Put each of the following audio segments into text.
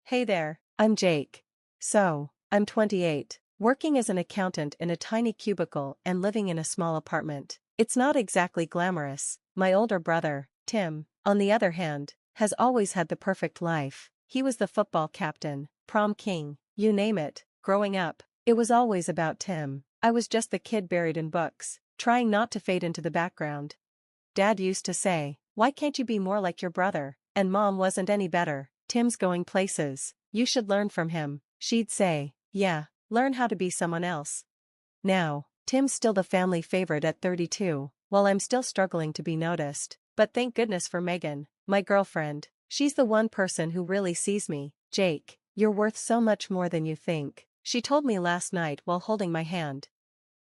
Hey there, I'm Jake. So, I'm 28, working as an accountant in a tiny cubicle and living in a small apartment. It's not exactly glamorous. My older brother, Tim, on the other hand, has always had the perfect life. He was the football captain, prom king, you name it. Growing up, it was always about Tim. I was just the kid buried in books, trying not to fade into the background. Dad used to say, "Why can't you be more like your brother?" And Mom wasn't any better. "Tim's going places. You should learn from him." She'd say, "Yeah, learn how to be someone else." Now, Tim's still the family favorite at 32, while I'm still struggling to be noticed. But thank goodness for Megan, my girlfriend. She's the one person who really sees me. "Jake, you're worth so much more than you think," she told me last night while holding my hand.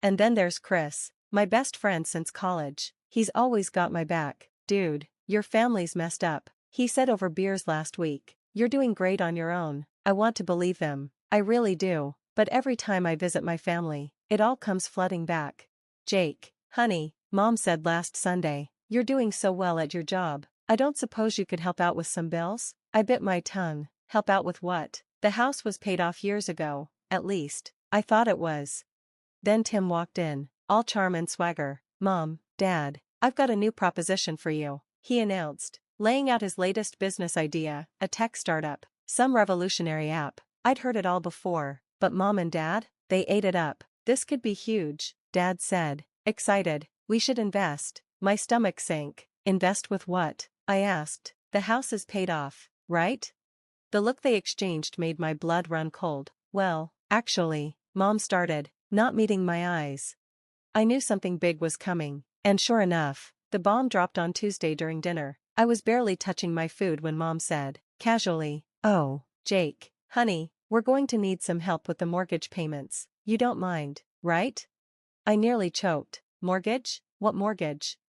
And then there's Chris, my best friend since college. He's always got my back. "Dude, your family's messed up," he said over beers last week. "You're doing great on your own." I want to believe them. I really do. But every time I visit my family, it all comes flooding back. "Jake, honey," Mom said last Sunday, "you're doing so well at your job. I don't suppose you could help out with some bills?" I bit my tongue. Help out with what? The house was paid off years ago, at least, I thought it was. Then Tim walked in, all charm and swagger. "Mom, Dad, I've got a new proposition for you," he announced, laying out his latest business idea, a tech startup, some revolutionary app. I'd heard it all before, but Mom and Dad, they ate it up. "This could be huge," Dad said, excited. "We should invest." My stomach sank. "Invest with what?" I asked. "The house is paid off, right?" The look they exchanged made my blood run cold. "Well, actually," Mom started, not meeting my eyes. I knew something big was coming, and sure enough, the bomb dropped on Tuesday during dinner. I was barely touching my food when Mom said, casually, "Oh, Jake, honey, we're going to need some help with the mortgage payments. You don't mind, right?" I nearly choked. "Mortgage? What mortgage?"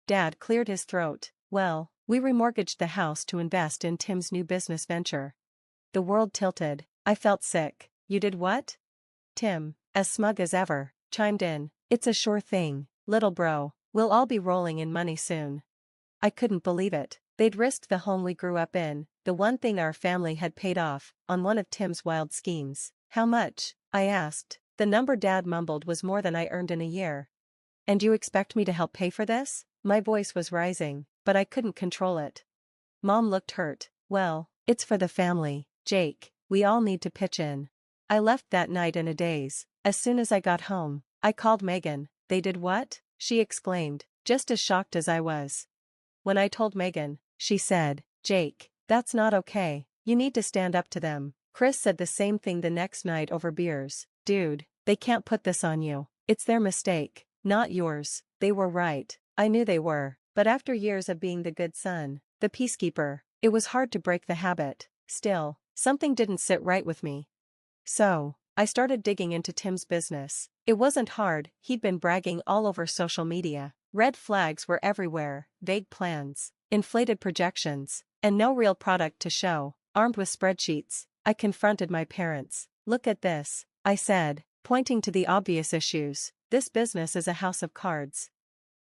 Dad cleared his throat. "Well, we remortgaged the house to invest in Tim's new business venture." The world tilted. I felt sick. "You did what?" Tim, as smug as ever, chimed in. "It's a sure thing, little bro. We'll all be rolling in money soon." I couldn't believe it. They'd risked the home we grew up in, the one thing our family had paid off, on one of Tim's wild schemes. "How much?" I asked. The number Dad mumbled was more than I earned in a year. "And you expect me to help pay for this?" My voice was rising, but I couldn't control it. Mom looked hurt. "Well, it's for the family, Jake. We all need to pitch in." I left that night in a daze. As soon as I got home, I called Megan. "They did what?" she exclaimed, just as shocked as I was. When I told Megan, she said, "Jake, that's not okay. You need to stand up to them." Chris said the same thing the next night over beers. "Dude, they can't put this on you. It's their mistake, not yours." They were right. I knew they were. But after years of being the good son, the peacekeeper, it was hard to break the habit. Still, something didn't sit right with me. So, I started digging into Tim's business. It wasn't hard. He'd been bragging all over social media. Red flags were everywhere, vague plans, inflated projections, and no real product to show. Armed with spreadsheets, I confronted my parents. "Look at this," I said, pointing to the obvious issues. "This business is a house of cards."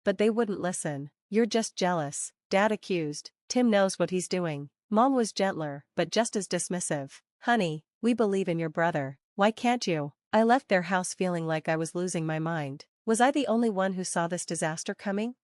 But they wouldn't listen. "You're just jealous," Dad accused. "Tim knows what he's doing." Mom was gentler, but just as dismissive. "Honey, we believe in your brother. Why can't you?" I left their house feeling like I was losing my mind. Was I the only one who saw this disaster coming?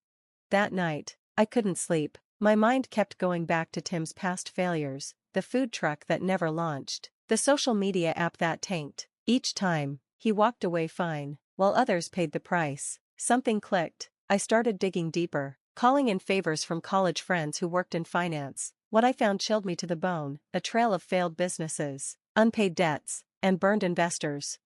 That night, I couldn't sleep. My mind kept going back to Tim's past failures, the food truck that never launched, the social media app that tanked. Each time, he walked away fine, while others paid the price. Something clicked. I started digging deeper, calling in favors from college friends who worked in finance. What I found chilled me to the bone: a trail of failed businesses, unpaid debts, and burned investors.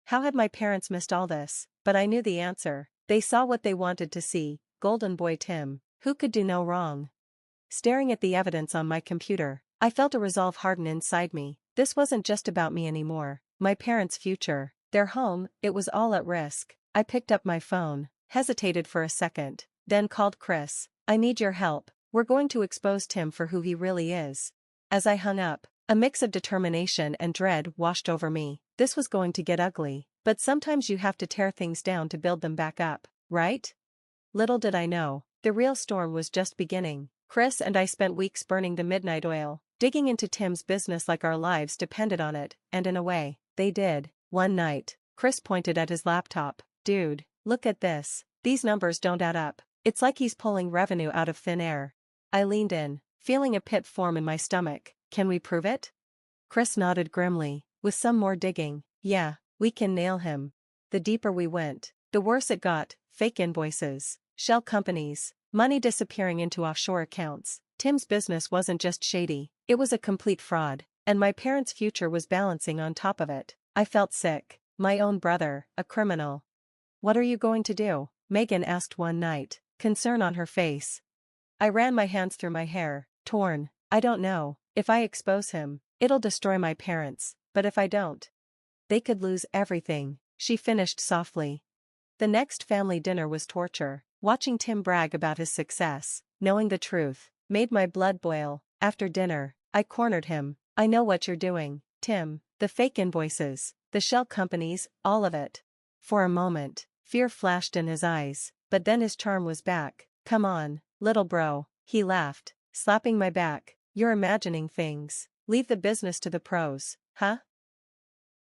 How had my parents missed all this? But I knew the answer. They saw what they wanted to see: golden boy Tim, who could do no wrong. Staring at the evidence on my computer, I felt a resolve harden inside me. This wasn't just about me anymore. My parents' future, their home, it was all at risk. I picked up my phone, hesitated for a second, then called Chris. "I need your help. We're going to expose Tim for who he really is." As I hung up, a mix of determination and dread washed over me. This was going to get ugly, but sometimes you have to tear things down to build them back up, right? Little did I know, the real storm was just beginning. Chris and I spent weeks burning the midnight oil, digging into Tim's business like our lives depended on it, and in a way, they did. One night, Chris pointed at his laptop. "Dude, look at this. These numbers don't add up. It's like he's pulling revenue out of thin air." I leaned in, feeling a pit form in my stomach. "Can we prove it?" Chris nodded grimly. "With some more digging, yeah, we can nail him." The deeper we went, the worse it got. Fake invoices, shell companies, money disappearing into offshore accounts. Tim's business wasn't just shady, it was a complete fraud, and my parents' future was balancing on top of it. I felt sick. My own brother, a criminal. "What are you going to do?" Megan asked one night, concern on her face. I ran my hands through my hair, torn. "I don't know. If I expose him, it'll destroy my parents, but if I don't, they could lose everything," she finished softly. The next family dinner was torture. Watching Tim brag about his success, knowing the truth, made my blood boil. After dinner, I cornered him. "I know what you're doing, Tim. The fake invoices, the shell companies, all of it." For a moment, fear flashed in his eyes, but then his charm was back. "Come on, little bro," he laughed, slapping my back. "You're imagining things. Leave the business to the pros, huh?"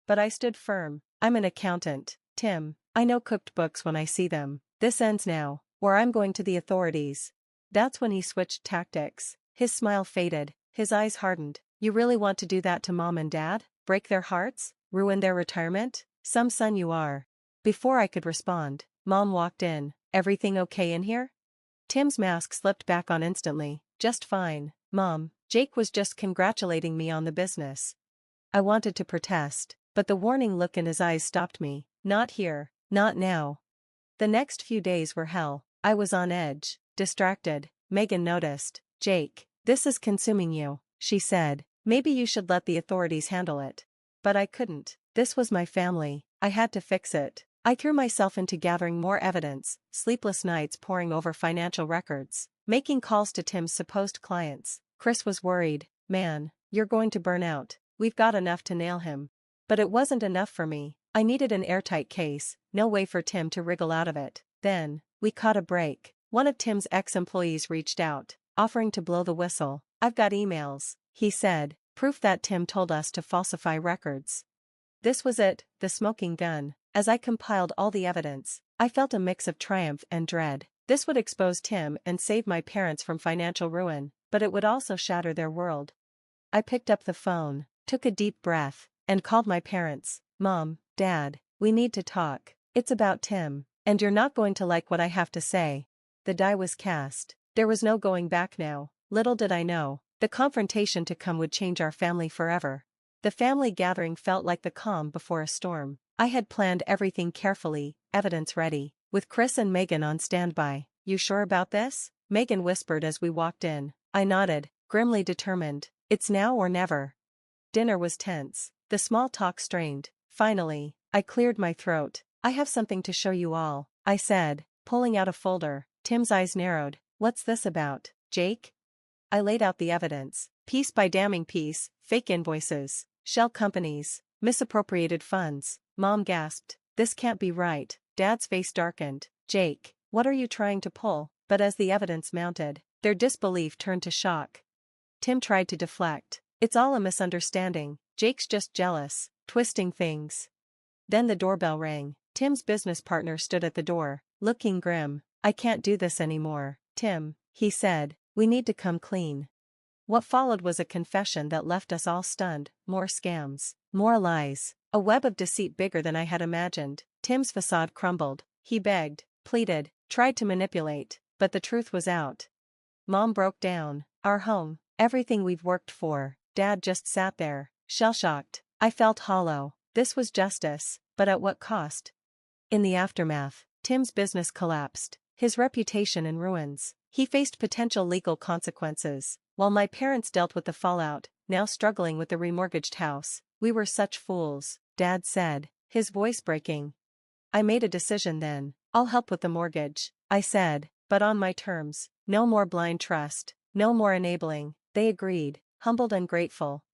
But I stood firm. "I'm an accountant, Tim. I know cooked books when I see them. This ends now, or I'm going to the authorities." That's when he switched tactics. His smile faded, his eyes hardened. "You really want to do that to mom and dad? Break their hearts? Ruin their retirement? Some son you are." Before I could respond, Mom walked in. "Everything okay in here?" Tim's mask slipped back on instantly. "Just fine, Mom. Jake was just congratulating me on the business." I wanted to protest, but the warning look in his eyes stopped me. "Not here, not now." The next few days were hell. I was on edge, distracted. Megan noticed. "Jake, this is consuming you," she said. "Maybe you should let the authorities handle it." But I couldn't. This was my family. I had to fix it. I threw myself into gathering more evidence, sleepless nights poring over financial records, making calls to Tim's supposed clients. Chris was worried. "Man, you're going to burn out. We've got enough to nail him." But it wasn't enough for me. I needed an airtight case, no way for Tim to wriggle out of it. Then, we caught a break. One of Tim's ex-employees reached out, offering to blow the whistle. "I've got emails," he said, "proof that Tim told us to falsify records." This was it, the smoking gun. As I compiled all the evidence, I felt a mix of triumph and dread. This would expose Tim and save my parents from financial ruin, but it would also shatter their world. I picked up the phone, took a deep breath, and called my parents. "Mom, Dad, we need to talk. It's about Tim, and you're not going to like what I have to say." The die was cast. There was no going back now. Little did I know, the confrontation to come would change our family forever. The family gathering felt like the calm before a storm. I had planned everything carefully, evidence ready, with Chris and Megan on standby. "You sure about this?" Megan whispered as we walked in. I nodded, grimly determined. "It's now or never." Dinner was tense, the small talk strained. Finally, I cleared my throat. "I have something to show you all," I said, pulling out a folder. Tim's eyes narrowed. "What's this about, Jake?" I laid out the evidence, piece by damning piece: fake invoices, shell companies, misappropriated funds. Mom gasped. "This can't be right." Dad's face darkened. "Jake, what are you trying to pull?" But as the evidence mounted, their disbelief turned to shock. Tim tried to deflect. "It's all a misunderstanding. Jake's just jealous, twisting things." Then the doorbell rang. Tim's business partner stood at the door, looking grim. "I can't do this anymore, Tim," he said. "We need to come clean." What followed was a confession that left us all stunned. More scams, more lies, a web of deceit bigger than I had imagined. Tim's facade crumbled. He begged, pleaded, tried to manipulate, but the truth was out. Mom broke down. Our home, everything we've worked for. Dad just sat there, shell-shocked. I felt hollow. This was justice, but at what cost? In the aftermath, Tim's business collapsed, his reputation in ruins. He faced potential legal consequences, while my parents dealt with the fallout, now struggling with the remortgaged house. "We were such fools," Dad said, his voice breaking. "I made a decision then. I'll help with the mortgage," I said, "but on my terms. No more blind trust, no more enabling." They agreed, humbled and grateful.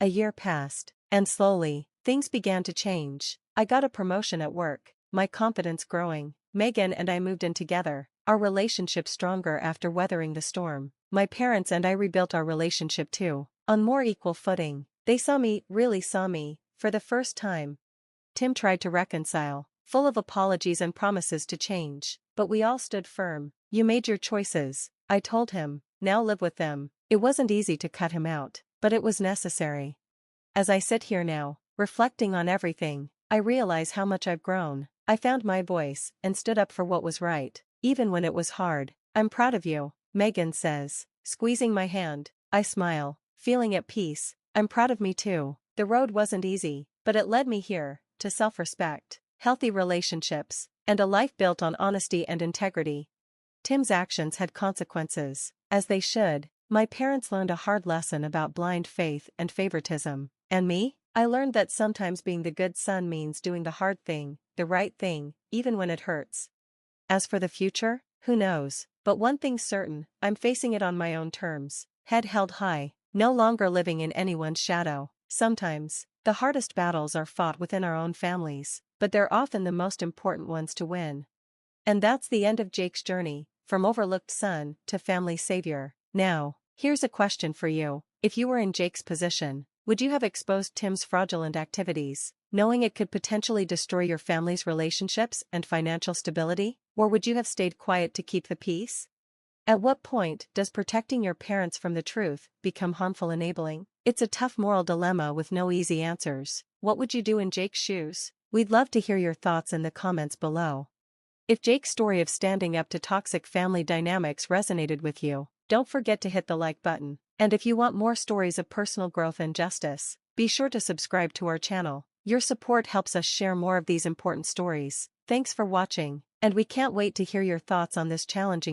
A year passed, and slowly, things began to change. I got a promotion at work, my confidence growing. Megan and I moved in together, our relationship stronger after weathering the storm. My parents and I rebuilt our relationship too. on more equal footing. They really saw me, for the first time. Tim tried to reconcile, full of apologies and promises to change, but we all stood firm. You made your choices, I told him, now live with them. It wasn't easy to cut him out, but it was necessary. As I sit here now, reflecting on everything, I realize how much I've grown. I found my voice and stood up for what was right, even when it was hard. I'm proud of you, Megan says, squeezing my hand. I smile, feeling at peace. I'm proud of me too. The road wasn't easy, but it led me here, to self-respect, healthy relationships, and a life built on honesty and integrity. Tim's actions had consequences, as they should. My parents learned a hard lesson about blind faith and favoritism. And me? I learned that sometimes being the good son means doing the hard thing, the right thing, even when it hurts. As for the future, who knows? But one thing's certain, I'm facing it on my own terms, head held high, no longer living in anyone's shadow. Sometimes, the hardest battles are fought within our own families, but they're often the most important ones to win. And that's the end of Jake's journey, from overlooked son to family savior. Now, here's a question for you. If you were in Jake's position, would you have exposed Tim's fraudulent activities, knowing it could potentially destroy your family's relationships and financial stability? Or would you have stayed quiet to keep the peace? At what point does protecting your parents from the truth become harmful enabling? It's a tough moral dilemma with no easy answers. What would you do in Jake's shoes? We'd love to hear your thoughts in the comments below. If Jake's story of standing up to toxic family dynamics resonated with you, don't forget to hit the like button. And if you want more stories of personal growth and justice, be sure to subscribe to our channel. Your support helps us share more of these important stories. Thanks for watching, and we can't wait to hear your thoughts on this challenging